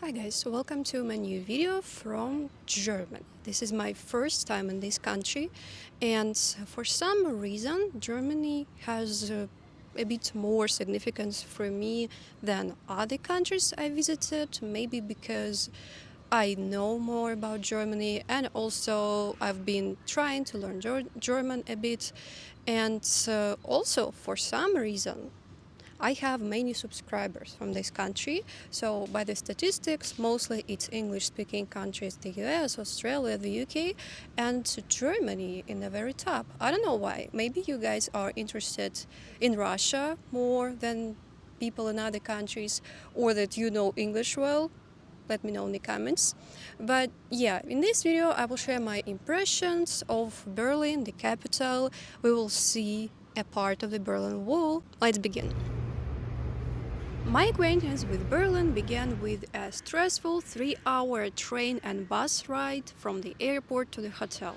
Hi guys, so welcome to my new video from Germany. This is my first time in this country, and for some reason Germany has a bit more significance for me than other countries I visited, maybe because I know more about Germany and also I've been trying to learn German a bit, and also for some reason I have many subscribers from this country. So by the statistics, mostly it's English-speaking countries, the US, Australia, the UK, and Germany in the very top. I don't know why. Maybe you guys are interested in Russia more than people in other countries, or that you know English well. Let me know in the comments. But yeah, in this video I will share my impressions of Berlin, the capital. We will see a part of the Berlin Wall. Let's begin. My acquaintance with Berlin began with a stressful 3-hour train and bus ride from the airport to the hotel.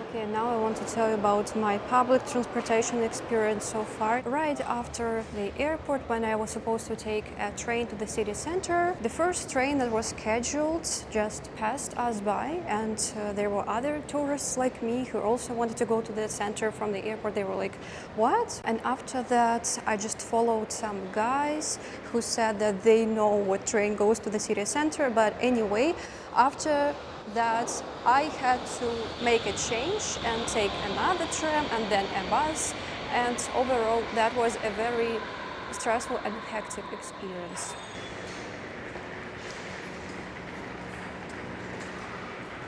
Okay, now I want to tell you about my public transportation experience so far. Right after the airport, when I was supposed to take a train to the city center, the first train that was scheduled just passed us by, and there were other tourists like me who also wanted to go to the center from the airport. They were like, what? And after that, I just followed some guys who said that they know what train goes to the city center. But anyway, after that I had to make a change and take another tram and then a bus, and overall that was a very stressful and hectic experience.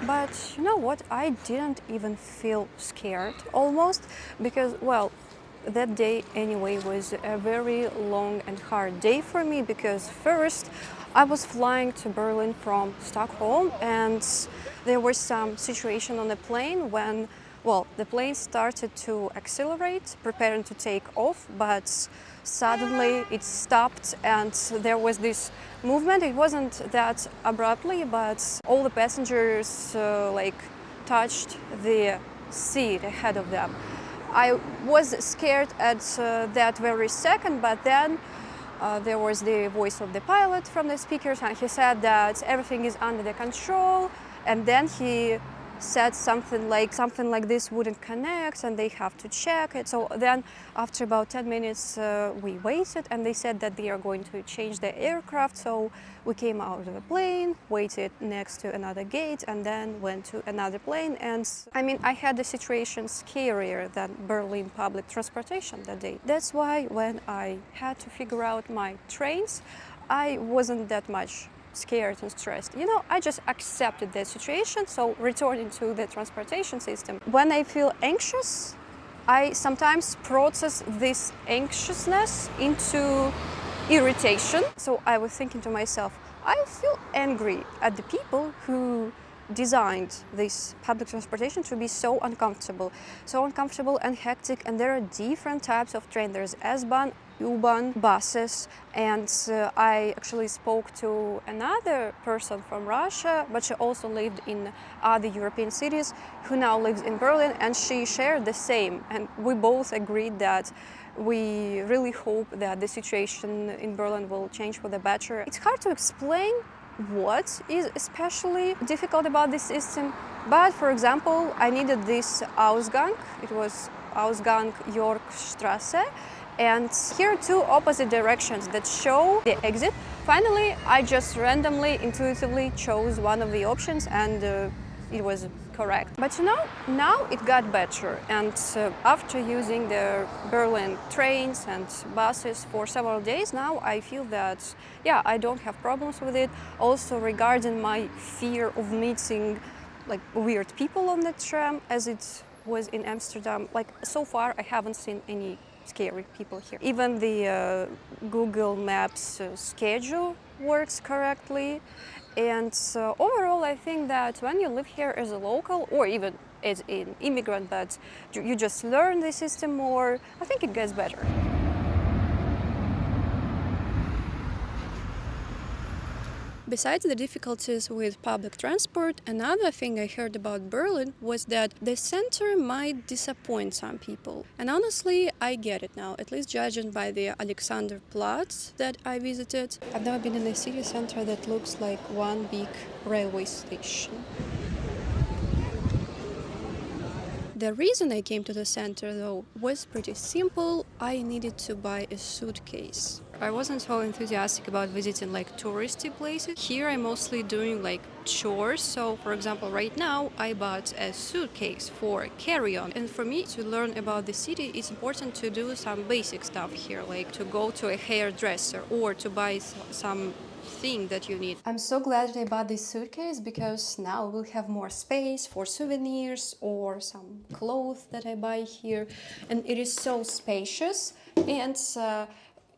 But you know what, I didn't even feel scared almost, because well, that day anyway was a very long and hard day for me, because first I was flying to Berlin from Stockholm, and there was some situation on the plane when, well, the plane started to accelerate, preparing to take off, but suddenly it stopped and there was this movement. It wasn't that abruptly, but all the passengers touched the seat ahead of them. I was scared at that very second, but then there was the voice of the pilot from the speakers, and he said that everything is under the control, and then he said something like this wouldn't connect and they have to check it. So then after about 10 minutes we waited, and they said that they are going to change the aircraft. So we came out of the plane, waited next to another gate, and then went to another plane. And I mean, I had the situation scarier than Berlin public transportation that day. That's why when I had to figure out my trains, I wasn't that much scared and stressed. You know, I just accepted the situation, so returning to the transportation system. When I feel anxious, I sometimes process this anxiousness into irritation. So I was thinking to myself, I feel angry at the people who designed this public transportation to be so uncomfortable and hectic. And there are different types of train. There's S-Bahn, U-Bahn, buses, and I actually spoke to another person from Russia, but she also lived in other European cities, who now lives in Berlin, and she shared the same. And we both agreed that we really hope that the situation in Berlin will change for the better. It's hard to explain what is especially difficult about this system, but for example, I needed this Ausgang. It was Ausgang Yorkstrasse, and here are two opposite directions that show the exit. Finally, I just randomly, intuitively chose one of the options, and it was correct. But you know, now it got better, and after using the Berlin trains and buses for several days, now I feel that, yeah, I don't have problems with it. Also, regarding my fear of meeting like weird people on the tram, as it was in Amsterdam, like so far I haven't seen any scary people here. Even the Google Maps schedule works correctly. And overall, I think that when you live here as a local, or even as an immigrant, but you just learn the system more, I think it gets better. Besides the difficulties with public transport, another thing I heard about Berlin was that the center might disappoint some people. And honestly, I get it now, at least judging by the Alexanderplatz that I visited. I've never been in a city center that looks like one big railway station. The reason I came to the center, though, was pretty simple. I needed to buy a suitcase. I wasn't so enthusiastic about visiting like touristy places. Here I'm mostly doing like chores. So for example, right now I bought a suitcase for carry-on. And for me to learn about the city, it's important to do some basic stuff here, like to go to a hairdresser or to buy some thing that you need. I'm so glad I bought this suitcase because now we'll have more space for souvenirs or some clothes that I buy here, and it is so spacious. And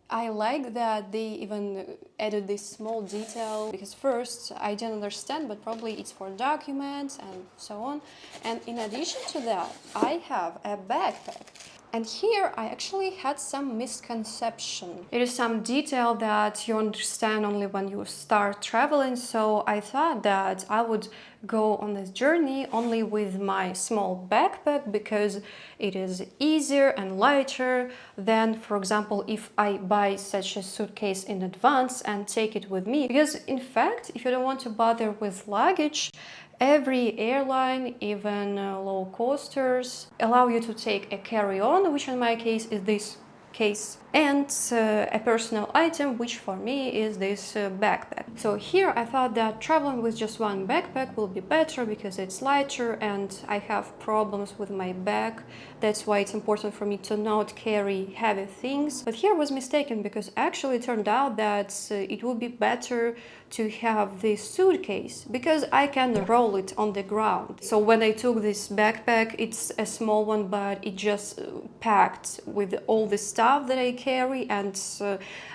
I like that they even added this small detail because first I didn't understand, but probably it's for documents and so on. And in addition to that, I have a backpack. And here I actually had some misconception. It is some detail that you understand only when you start traveling, so I thought that I would go on this journey only with my small backpack because it is easier and lighter than, for example, if I buy such a suitcase in advance and take it with me. Because in fact, if you don't want to bother with luggage, every airline, even low coasters, allow you to take a carry-on, which in my case is this case, and a personal item, which for me is this backpack. So here I thought that traveling with just one backpack will be better because it's lighter and I have problems with my back. That's why it's important for me to not carry heavy things. But here I was mistaken because actually it turned out that it would be better to have this suitcase because I can roll it on the ground. So when I took this backpack, it's a small one, but it just packed with all the stuff that I carry. And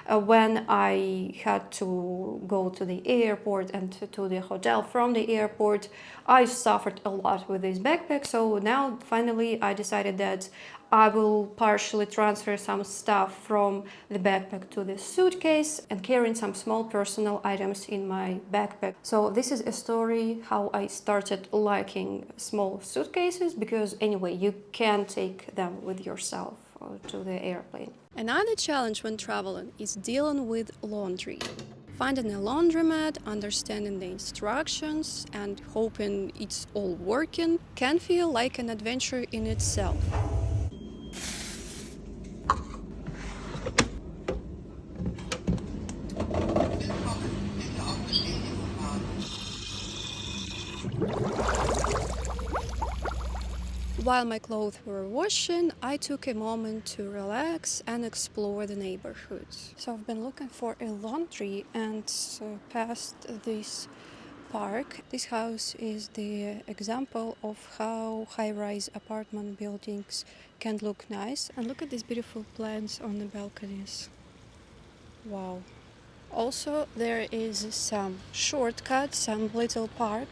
when I had to go to the airport and to the hotel from the airport, I suffered a lot with this backpack. So now finally I decided that I will partially transfer some stuff from the backpack to the suitcase and carrying some small personal items in my backpack. So this is a story how I started liking small suitcases because anyway, you can take them with yourself to the airplane. Another challenge when traveling is dealing with laundry. Finding a laundromat, understanding the instructions, and hoping it's all working can feel like an adventure in itself. While my clothes were washing, I took a moment to relax and explore the neighborhood. So I've been looking for a laundry and passed this park. This house is the example of how high-rise apartment buildings can look nice. And look at these beautiful plants on the balconies. Wow. Also, there is some shortcut, some little park,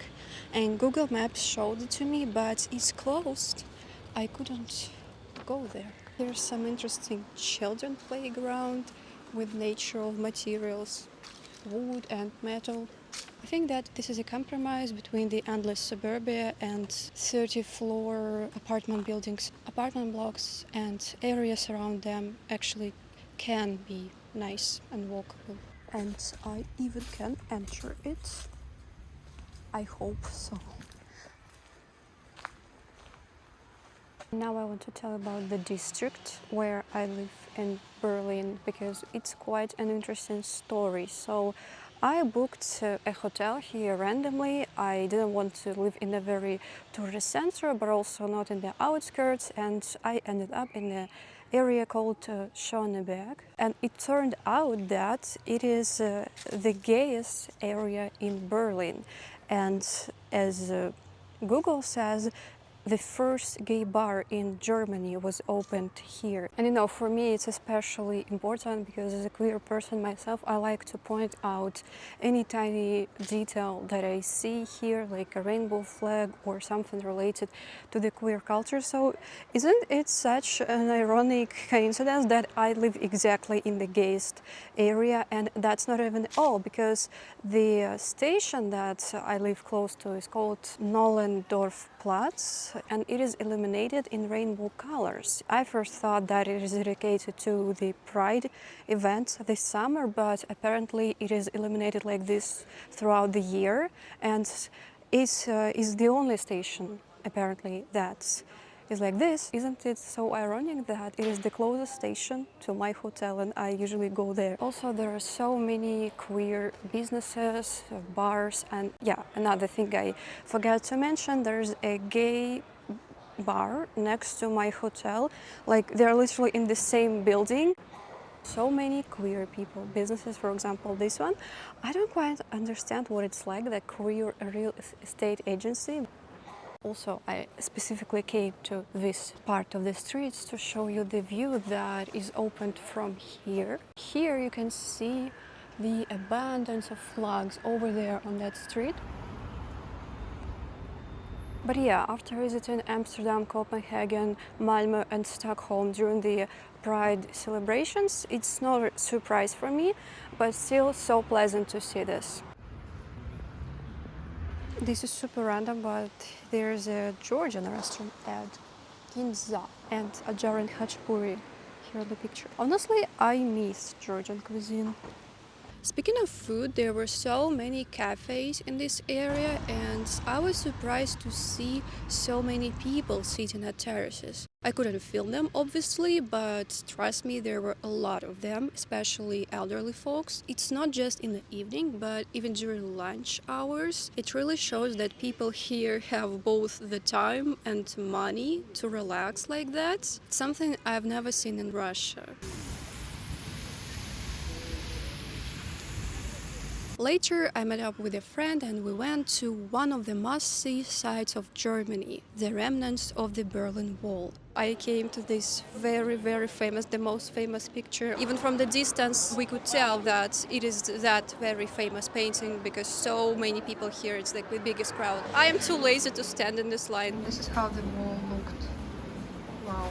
and Google Maps showed it to me, but it's closed. I couldn't go there. There's some interesting children playground with natural materials, wood and metal. I think that this is a compromise between the endless suburbia and 30-floor apartment buildings. Apartment blocks and areas around them actually can be nice and walkable. And I even can enter it. I hope so. Now I want to tell about the district where I live in Berlin because it's quite an interesting story. So I booked a hotel here randomly. I didn't want to live in a very tourist center, but also not in the outskirts, and I ended up in a area called Schöneberg, and it turned out that it is the gayest area in Berlin, and as Google says, the first gay bar in Germany was opened here. And for me it's especially important because as a queer person myself, I like to point out any tiny detail that I see here, like a rainbow flag or something related to the queer culture. So isn't it such an ironic coincidence that I live exactly in the gayest area? And that's not even all, because the station that I live close to is called Nollendorfplatz, and it is illuminated in rainbow colors. I first thought that it is dedicated to the Pride event this summer, but apparently it is illuminated like this throughout the year, and is the only station apparently that is like this. Isn't it so ironic that it is the closest station to my hotel and I usually go there? Also, there are so many queer businesses, bars, and yeah, another thing I forgot to mention, there's a gay bar next to my hotel. Like, they're literally in the same building. So many queer people, businesses, for example, this one. I don't quite understand what it's like, the queer real estate agency. Also, I specifically came to this part of the streets to show you the view that is opened from here. Here you can see the abundance of flags over there on that street. But yeah, after visiting Amsterdam, Copenhagen, Malmö and Stockholm during the Pride celebrations, it's not a surprise for me, but still so pleasant to see this. This is super random, but there's a Georgian restaurant at Ginza and a jar and khachapuri here in the picture. Honestly, I miss Georgian cuisine. Speaking of food, there were so many cafes in this area, and I was surprised to see so many people sitting at terraces. I couldn't film them, obviously, but trust me, there were a lot of them, especially elderly folks. It's not just in the evening, but even during lunch hours. It really shows that people here have both the time and money to relax like that. It's something I've never seen in Russia. Later, I met up with a friend and we went to one of the must-see sites of Germany, the remnants of the Berlin Wall. I came to this very, very famous, the most famous picture. Even from the distance, we could tell that it is that very famous painting because so many people here, it's like the biggest crowd. I am too lazy to stand in this line. This is how the wall looked. Wow.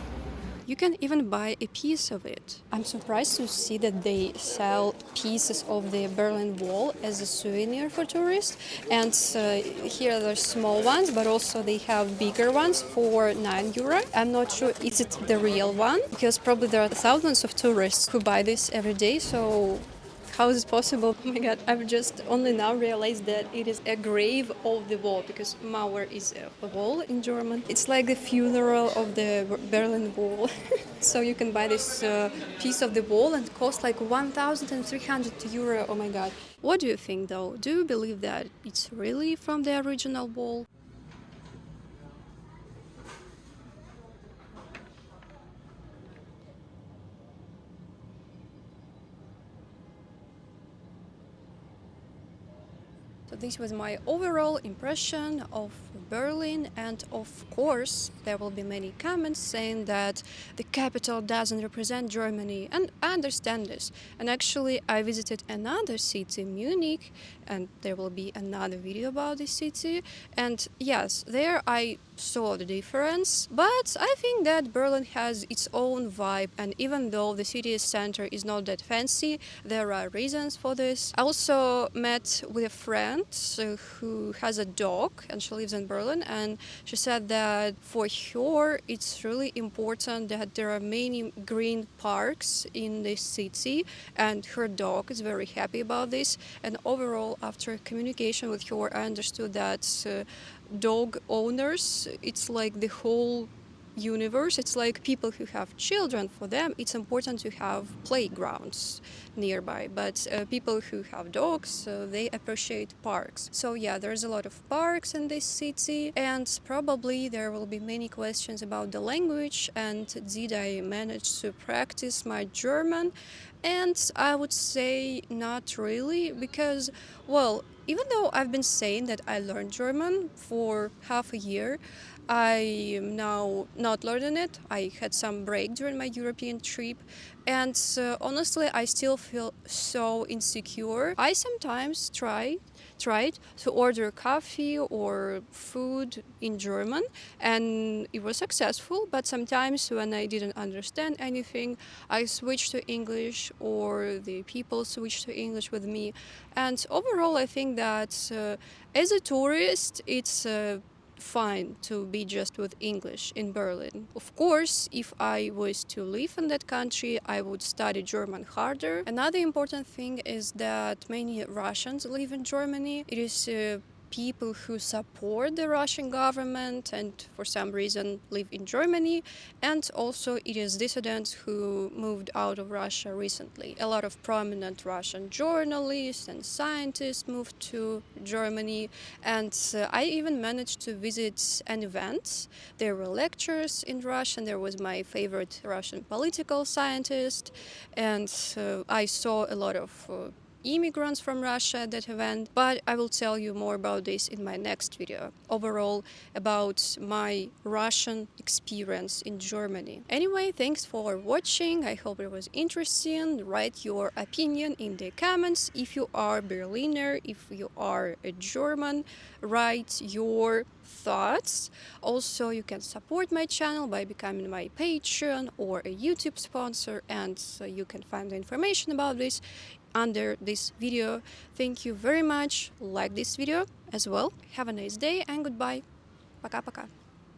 You can even buy a piece of it. I'm surprised to see that they sell pieces of the Berlin Wall as a souvenir for tourists. And here there are small ones, but also they have bigger ones for €9. I'm not sure is it the real one, because probably there are thousands of tourists who buy this every day. So how is it possible? Oh my god, I've just only now realized that it is a grave of the wall, because Mauer is a wall in German. It's like the funeral of the Berlin Wall. So you can buy this piece of the wall and it costs like €1,300. Oh my god. What do you think though? Do you believe that it's really from the original wall? So this was my overall impression of Berlin, and of course there will be many comments saying that the capital doesn't represent Germany, and I understand this. And actually I visited another city, Munich, and there will be another video about this city, and yes, there I saw the difference, but I think that Berlin has its own vibe, and even though the city center is not that fancy, there are reasons for this. I also met with a friend who has a dog and she lives in Berlin, and she said that for her it's really important that there are many green parks in the city, and her dog is very happy about this. And overall, after communication with her, I understood that dog owners, it's like the whole universe. It's like people who have children, for them it's important to have playgrounds nearby, but people who have dogs, they appreciate parks. So yeah, there's a lot of parks in this city, and probably there will be many questions about the language and did I manage to practice my German. And I would say not really, because, well, even though I've been saying that I learned German for half a year, I am now not learning it. I had some break during my European trip, and honestly, I still feel so insecure. I sometimes tried to order coffee or food in German, and it was successful. But sometimes when I didn't understand anything, I switched to English, or the people switched to English with me. And overall, I think that as a tourist, it's fine to be just with English in Berlin. Of course, if I was to live in that country, I would study German harder. Another important thing is that many Russians live in Germany. It is people who support the Russian government and for some reason live in Germany, and also it is dissidents who moved out of Russia recently. A lot of prominent Russian journalists and scientists moved to Germany, and I even managed to visit an event. There were lectures in Russian. There was my favorite Russian political scientist, and I saw a lot of immigrants from Russia at that event, but I will tell you more about this in my next video. Overall, about my Russian experience in Germany. Anyway, thanks for watching. I hope it was interesting. Write your opinion in the comments. If you are Berliner, if you are a German, write your thoughts. Also, you can support my channel by becoming my Patreon or a YouTube sponsor, and you can find the information about this under this video. Thank you very much. Like this video as well. Have a nice day and goodbye. Пока-пока.